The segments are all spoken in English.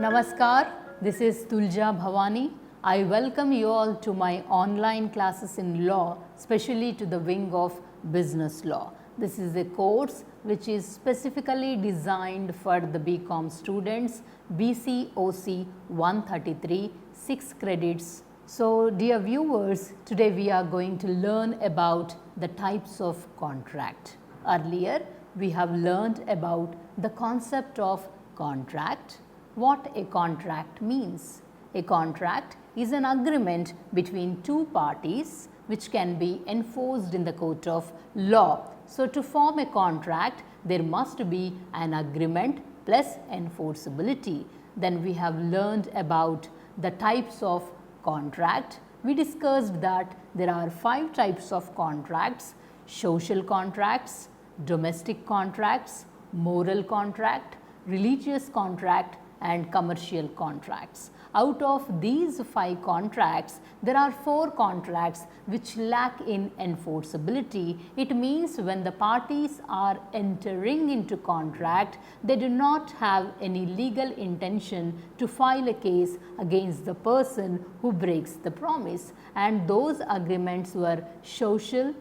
Namaskar, this is Tulja Bhawani. I welcome you all to my online classes in law, especially to the wing of business law. This is a course which is specifically designed for the BCom students, BCOC133, 6 credits. So dear viewers, today we are going to learn about the types of contract. Earlier, we have learned about the concept of contract, what a contract means. A contract is an agreement between two parties which can be enforced in the court of law. So, to form a contract, there must be an agreement plus enforceability. Then we have learned about the types of contract. We discussed that there are 5 types of contracts: social contracts, domestic contracts, moral contract, religious contract and commercial contracts. Out of these 5 contracts, there are 4 contracts which lack in enforceability. It means when the parties are entering into contract, they do not have any legal intention to file a case against the person who breaks the promise, and those agreements were social,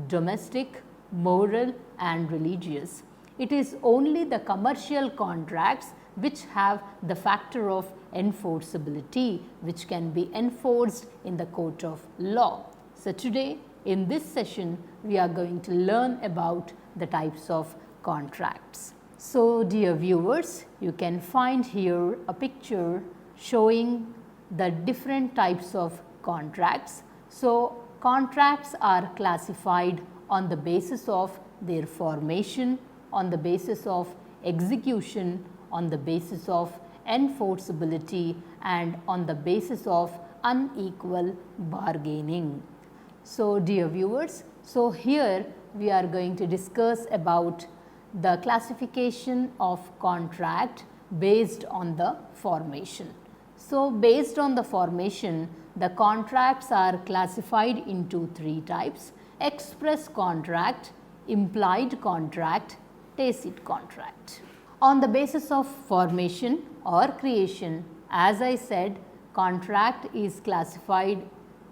domestic, moral and religious. It is only the commercial contracts which have the factor of enforceability, which can be enforced in the court of law. So, today in this session we are going to learn about the types of contracts. So, dear viewers, you can find here a picture showing the different types of contracts. So, contracts are classified on the basis of their formation, on the basis of execution, on the basis of enforceability and on the basis of unequal bargaining. So, dear viewers, so here we are going to discuss about the classification of contract based on the formation. So, based on the formation, the contracts are classified into 3 types: express contract, implied contract, tacit contract. On the basis of formation or creation, as I said, contract is classified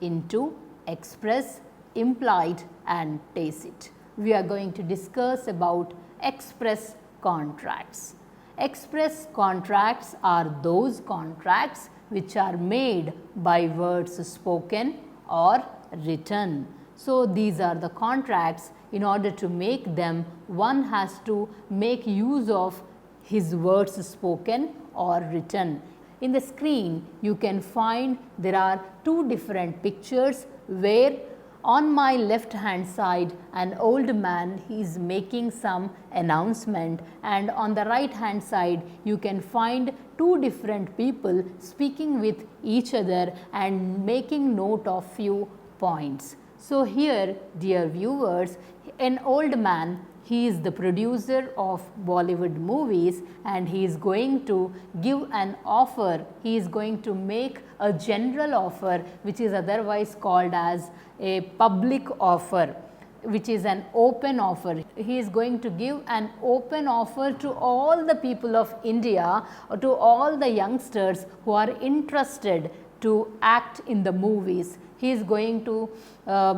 into express, implied and tacit. We are going to discuss about express contracts. Express contracts are those contracts which are made by words spoken or written. So, these are the contracts. In order to make them, one has to make use of his words spoken or written. In the screen, you can find there are 2 different pictures where on my left hand side an old man, he is making some announcement, and on the right hand side you can find 2 different people speaking with each other and making note of few points. So, here, dear viewers, an old man, he is the producer of Bollywood movies and he is going to give an offer. He is going to make a general offer which is otherwise called as a public offer, which is an open offer. He is going to give an open offer to all the people of India or to all the youngsters who are interested to act in the movies. He is going to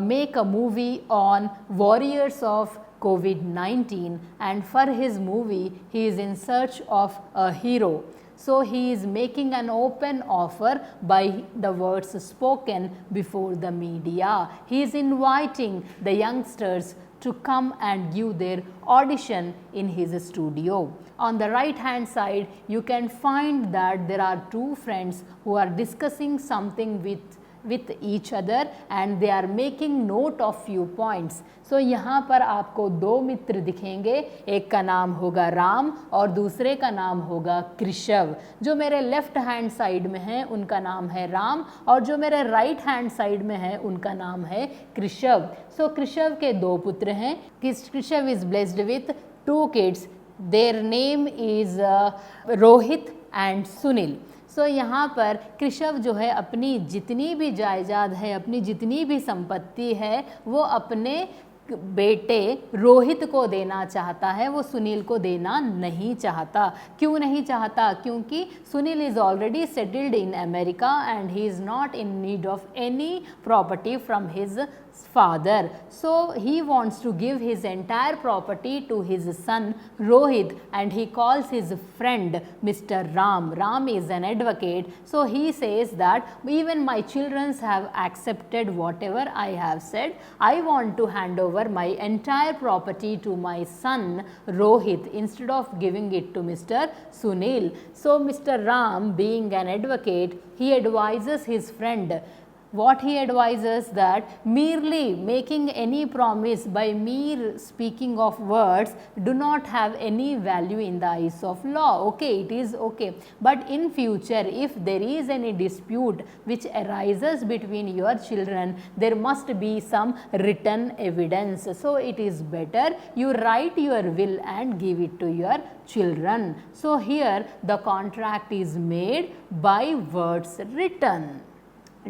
make a movie on warriors of COVID-19, and for his movie he is in search of a hero. So, he is making an open offer by the words spoken before the media. He is inviting the youngsters to come and give their audition in his studio. On the right hand side, you can find that there are 2 friends who are discussing something with each other and they are making note of few points. So, यहाँ पर आपको 2 मित्र दिखेंगे, एक का नाम होगा राम और दूसरे का नाम होगा कृषव. जो मेरे लेफ्ट हैंड साइड में है उनका नाम है राम और जो मेरे राइट हैंड साइड में है उनका नाम है कृषव. सो कृषव के 2 पुत्र हैं. Krishav is blessed with 2 kids. Their name is Rohit and Sunil. So यहाँ पर कृषव जो है अपनी जितनी भी जायदाद है, अपनी जितनी भी संपत्ति है, वो अपने बेटे रोहित को देना चाहता है, वो सुनील को देना नहीं चाहता। क्यों नहीं चाहता? क्योंकि Sunil is already settled in America and he is not in need of any property from his father. So he wants to give his entire property to his son Rohit, and he calls his friend Mr. Ram. Ram is an advocate, so he says that even my children have accepted whatever I have said. I want to hand over my entire property to my son Rohit instead of giving it to Mr. Sunil. So Mr. Ram, being an advocate, he advises his friend. What he advises, that merely making any promise by mere speaking of words do not have any value in the eyes of law. Okay, it is okay, but in future if there is any dispute which arises between your children, there must be some written evidence. So it is better you write your will and give it to your children. So here the contract is made by words written.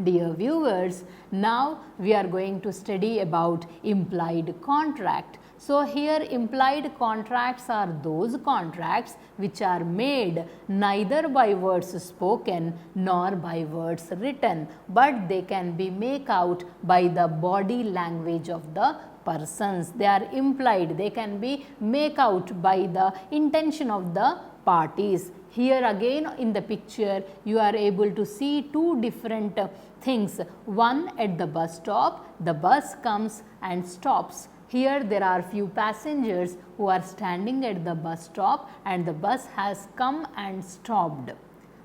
Dear viewers, now we are going to study about implied contract. So here implied contracts are those contracts which are made neither by words spoken nor by words written, but they can be made out by the body language of the persons. They are implied, they can be made out by the intention of the parties. Here again in the picture you are able to see two different things. One, at the bus stop, the bus comes and stops. Here there are few passengers who are standing at the bus stop and the bus has come and stopped.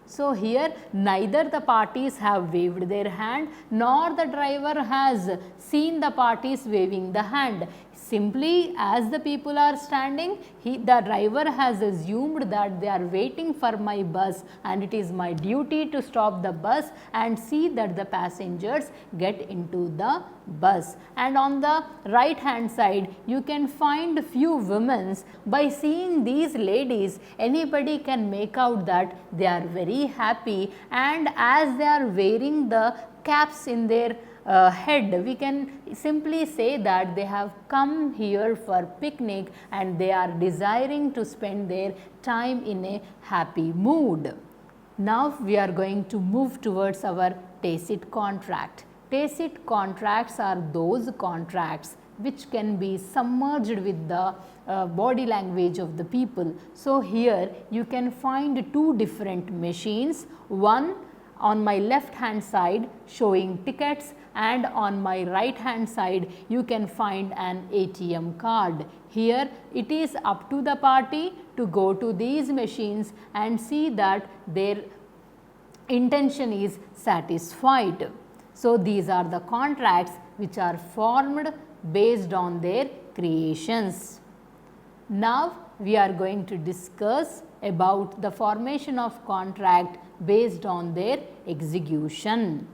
So here neither the parties have waved their hand nor the driver has seen the parties waving the hand. Simply as the people are standing, the driver has assumed that they are waiting for my bus and it is my duty to stop the bus and see that the passengers get into the bus. And on the right hand side you can find few women. By seeing these ladies, anybody can make out that they are very happy, and as they are wearing the caps in their head, we can simply say that they have come here for picnic and they are desiring to spend their time in a happy mood. Now we are going to move towards our tacit contract. Tacit contracts are those contracts which can be submerged with the body language of the people. So here you can find two different machines, one on my left hand side showing tickets, and on my right hand side you can find an ATM card. Here it is up to the party to go to these machines and see that their intention is satisfied. So these are the contracts which are formed based on their creations. Now we are going to discuss about the formation of contract based on their execution.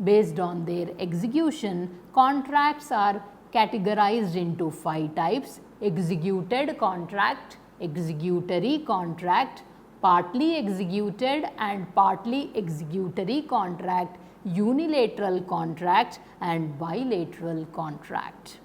Based on their execution, contracts are categorized into 5 types: executed contract, executory contract, partly executed and partly executory contract, unilateral contract and bilateral contract.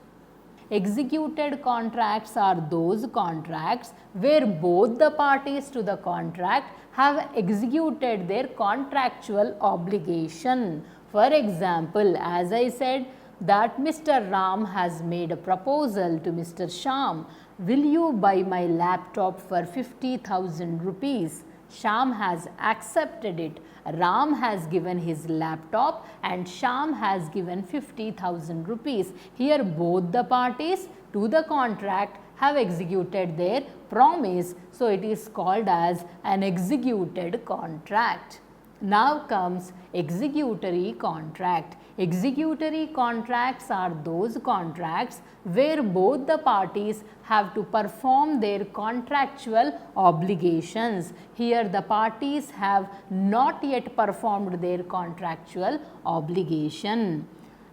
Executed contracts are those contracts where both the parties to the contract have executed their contractual obligation. For example, as I said that Mr. Ram has made a proposal to Mr. Shyam, will you buy my laptop for 50,000 rupees? Shyam has accepted it. Ram has given his laptop and Shyam has given 50,000 rupees. Here both the parties to the contract have executed their promise. So it is called as an executed contract. Now comes executory contract. Executory contracts are those contracts where both the parties have to perform their contractual obligations. Here the parties have not yet performed their contractual obligation.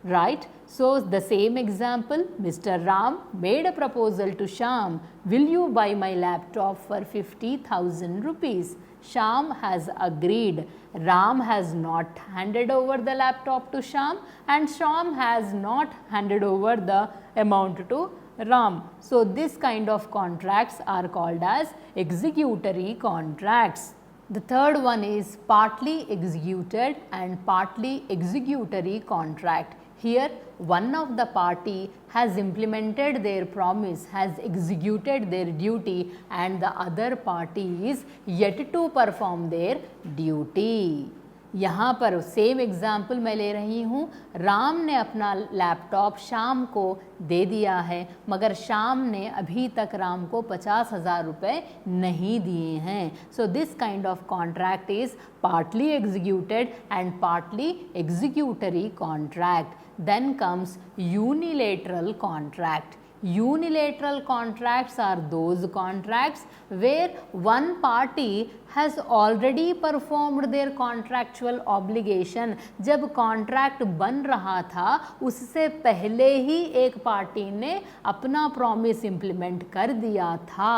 Right. So, the same example, Mr. Ram made a proposal to Shyam, will you buy my laptop for 50,000 rupees? Shyam has agreed. Ram has not handed over the laptop to Shyam and Shyam has not handed over the amount to Ram. So, this kind of contracts are called as executory contracts. The third one is partly executed and partly executory contract. Here, one of the party has implemented their promise, has executed their duty and the other party is yet to perform their duty. यहाँ पर same example मैं ले रही हूँ, राम ने अपना laptop Shyam को दे दिया है मगर श्याम ने अभी तक राम को 50,000 रुपये नहीं दिए हैं. So this kind of contract is partly executed and partly executory contract. Then comes unilateral contract. Unilateral contracts are those contracts where one party has already performed their contractual obligation. जब कॉन्ट्रैक्ट बन रहा था उससे पहले ही एक party ने अपना promise implement कर दिया था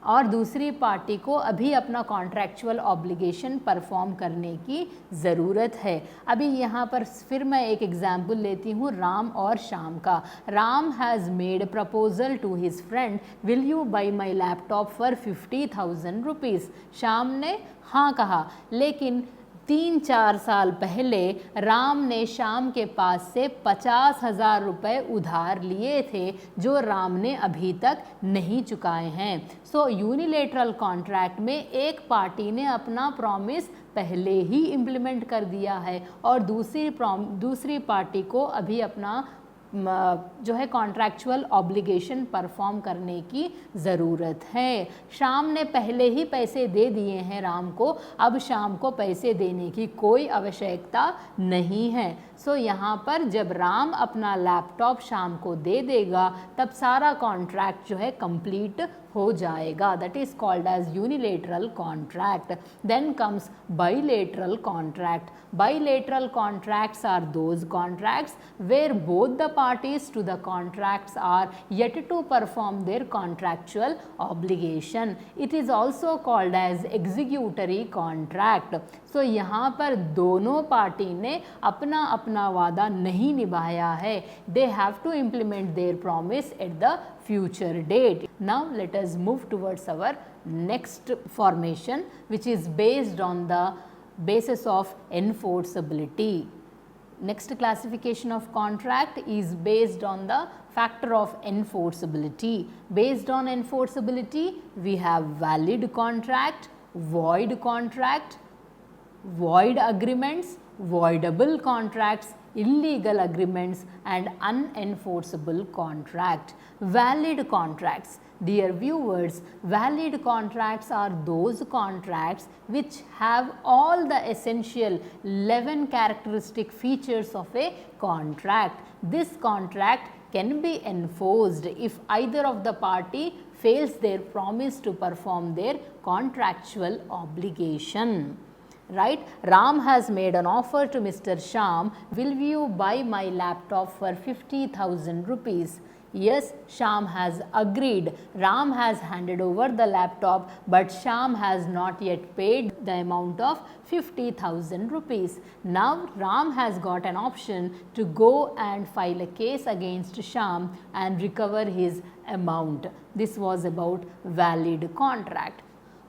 और दूसरी पार्टी को अभी अपना कॉन्ट्रैक्चुअल ऑब्लिगेशन परफॉर्म करने की ज़रूरत है. अभी यहाँ पर फिर मैं एक एग्जाम्पल लेती हूँ राम और श्याम का. Ram has made proposal to his friend, will you buy my laptop for 50,000 rupees. Shyam ने हाँ कहा, लेकिन 3-4 साल पहले राम ने श्याम के पास से 50,000 रुपये उधार लिए थे जो राम ने अभी तक नहीं चुकाए हैं. सो यूनिलेटरल कॉन्ट्रैक्ट में एक पार्टी ने अपना प्रॉमिस पहले ही इम्प्लीमेंट कर दिया है और दूसरी पार्टी को अभी अपना जो है कॉन्ट्रैक्चुअल ऑब्लिगेशन परफॉर्म करने की ज़रूरत है. श्याम ने पहले ही पैसे दे दिए हैं राम को, अब श्याम को पैसे देने की कोई आवश्यकता नहीं है. सो यहाँ पर जब राम अपना लैपटॉप श्याम को दे देगा तब सारा कॉन्ट्रैक्ट जो है कंप्लीट हो जाएगा. That is called as unilateral contract. Then comes bilateral contract. Bilateral contracts are those contracts where both the parties to the contracts are yet to perform their contractual obligation. It is also called as executory contract. So यहाँ पर दोनों party ने अपना अपना वादा नहीं निभाया है. They have to implement their promise at the future date. Now let us move towards our next formation, which is based on the basis of enforceability. Next classification of contract is based on the factor of enforceability. Based on enforceability, we have valid contract, void agreements, voidable contracts, illegal agreements and unenforceable contract. Valid contracts. Dear viewers, valid contracts are those contracts which have all the essential 11 characteristic features of a contract. This contract can be enforced if either of the party fails their promise to perform their contractual obligation. Right? Ram has made an offer to Mr. Shyam, will you buy my laptop for 50,000 rupees? Yes, Shyam has agreed. Ram has handed over the laptop, but Shyam has not yet paid the amount of 50,000 rupees. Now, Ram has got an option to go and file a case against Shyam and recover his amount. This was about valid contract.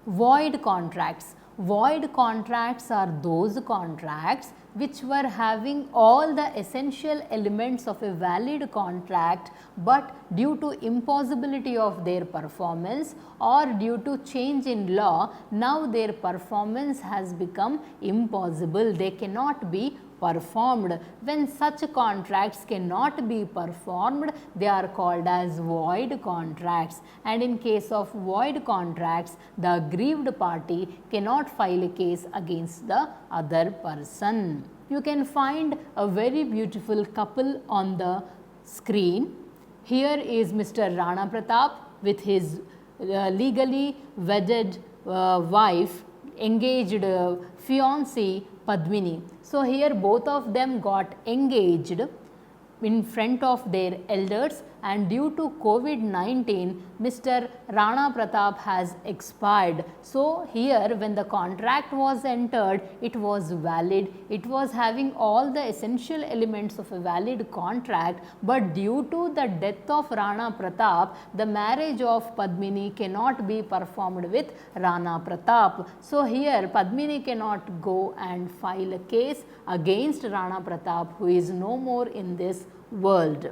Void contracts. Void contracts are those contracts which were having all the essential elements of a valid contract, but due to impossibility of their performance or due to change in law, now their performance has become impossible. They cannot be performed. When such contracts cannot be performed, they are called as void contracts. And in case of void contracts, the aggrieved party cannot file a case against the other person. You can find a very beautiful couple on the screen. Here is Mr. Rana Pratap with his legally wedded wife, engaged fiancée Padmini. So here both of them got engaged in front of their elders and due to COVID-19 Mr. Rana Pratap has expired. So here when the contract was entered, it was valid, it was having all the essential elements of a valid contract, but due to the death of Rana Pratap, the marriage of Padmini cannot be performed with Rana Pratap. So here Padmini cannot go and file a case against Rana Pratap, who is no more in this world.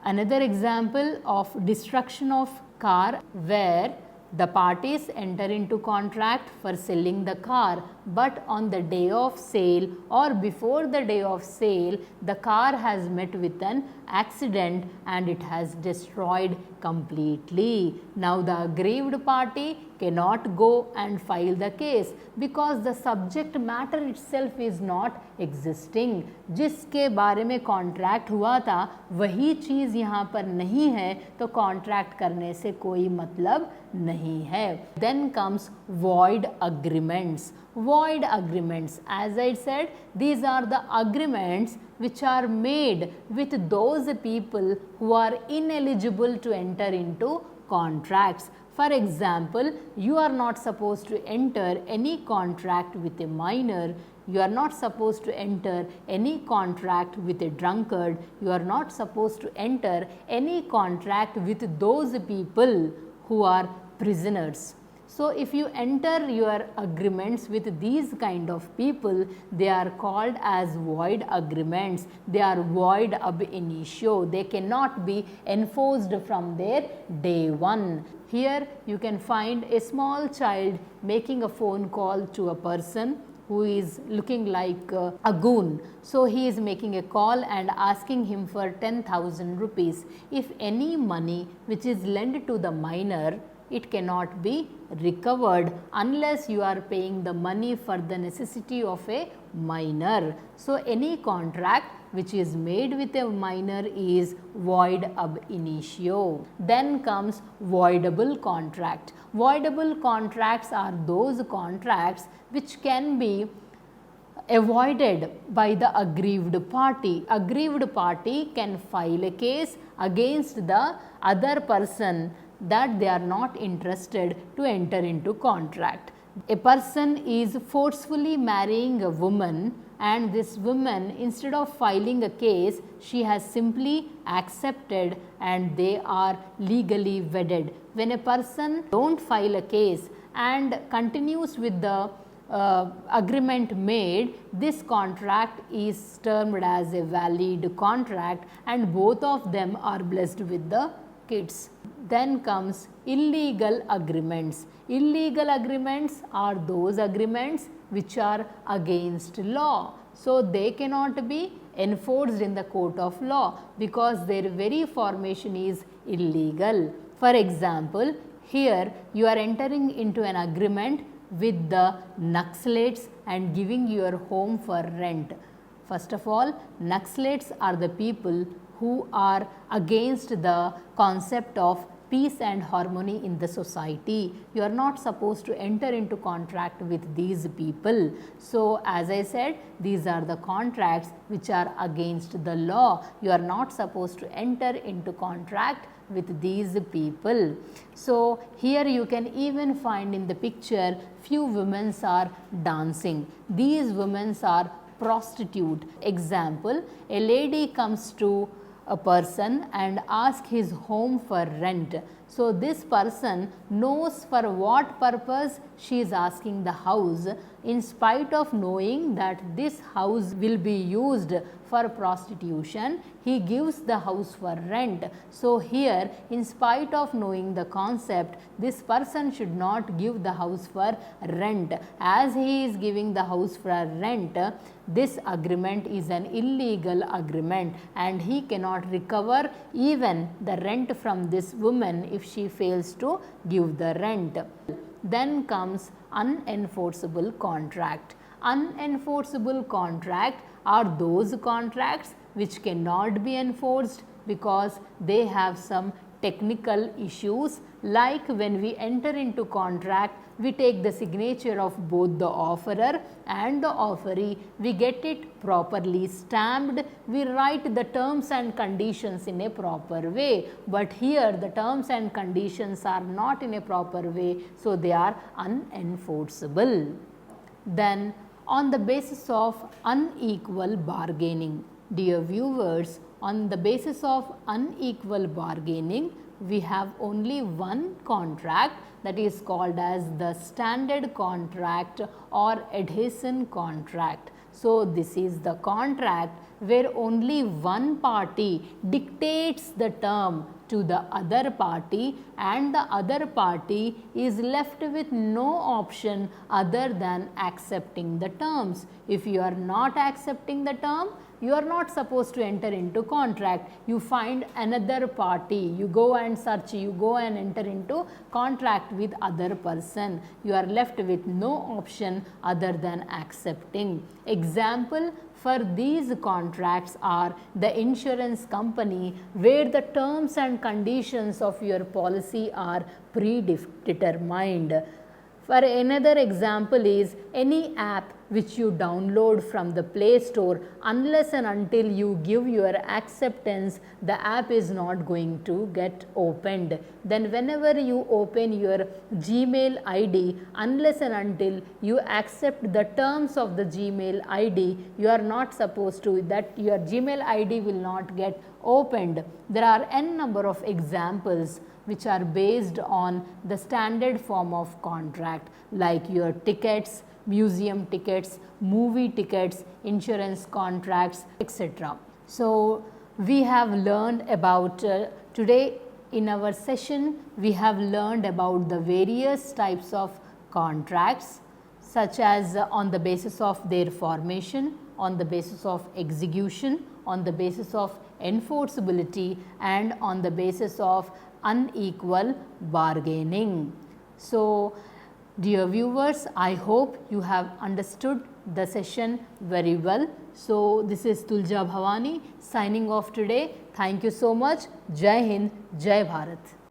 Another example of destruction of car, where the parties enter into contract for selling the car, but on the day of sale or before the day of sale, the car has met with an accident and it has destroyed completely. Now the aggrieved party cannot go and file the case because the subject matter itself is not existing. जिसके बारे में contract हुआ था वही चीज़ यहाँ पर नहीं है, तो कॉन्ट्रैक्ट करने से कोई मतलब नहीं है. Then comes void agreements. Void agreements, as I said, these are the agreements which are made with those people who are ineligible to enter into contracts. For example, you are not supposed to enter any contract with a minor, you are not supposed to enter any contract with a drunkard, you are not supposed to enter any contract with those people who are prisoners. So if you enter your agreements with these kind of people, they are called as void agreements. They are void ab initio. They cannot be enforced from their day one. Here you can find a small child making a phone call to a person who is looking like a goon. So he is making a call and asking him for 10,000 rupees. If any money which is lent to the minor, it cannot be recovered unless you are paying the money for the necessity of a minor. So any contract which is made with a minor is void ab initio. Then comes voidable contract. Voidable contracts are those contracts which can be avoided by the aggrieved party. Aggrieved party can file a case against the other person that they are not interested to enter into contract. A person is forcefully marrying a woman, and this woman, instead of filing a case, she has simply accepted and they are legally wedded. When a person don't file a case and continues with the agreement made, this contract is termed as a valid contract and both of them are blessed with the kids. Then comes illegal agreements. Illegal agreements are those agreements which are against law. So they cannot be enforced in the court of law because their very formation is illegal. For example, here you are entering into an agreement with the Naxalites and giving your home for rent. First of all, Naxalites are the people who are against the concept of peace and harmony in the society. You are not supposed to enter into contract with these people. So as I said, these are the contracts which are against the law. You are not supposed to enter into contract with these people. So here you can even find in the picture few women are dancing. These women are prostitute. Example, a lady comes to a person and ask his home for rent. So this person knows for what purpose she is asking the house, in spite of knowing that this house will be used for prostitution, he gives the house for rent. So here, in spite of knowing the concept, this person should not give the house for rent. As he is giving the house for rent, this agreement is an illegal agreement and he cannot recover even the rent from this woman if she fails to give the rent. Then comes unenforceable contract. Unenforceable contract are those contracts which cannot be enforced because they have some technical issues, like when we enter into contract, we take the signature of both the offerer and the offeree, we get it properly stamped, we write the terms and conditions in a proper way, but here the terms and conditions are not in a proper way, so they are unenforceable. Then on the basis of unequal bargaining, dear viewers, on the basis of unequal bargaining, we have only one contract, that is called as the standard contract or adhesion contract. So, this is the contract where only one party dictates the term to the other party and the other party is left with no option other than accepting the terms. If you are not accepting the term, you are not supposed to enter into contract. You find another party, you go and search, you go and enter into contract with other person. You are left with no option other than accepting. Example for these contracts are the insurance company, where the terms and conditions of your policy are predetermined. For another example is any app which you download from the Play Store, unless and until you give your acceptance, the app is not going to get opened. Then whenever you open your Gmail ID, unless and until you accept the terms of the Gmail ID, you are not supposed to, that your Gmail ID will not get opened. There are n number of examples which are based on the standard form of contract, like your tickets, museum tickets, movie tickets, insurance contracts, etc. So, we have learned about today in our session, we have learned about the various types of contracts, such as on the basis of their formation, on the basis of execution, on the basis of enforceability, and on the basis of unequal bargaining. So, dear viewers, I hope you have understood the session very well. So, this is Tulja Bhawani signing off today. Thank you so much. Jai Hind, Jai Bharat.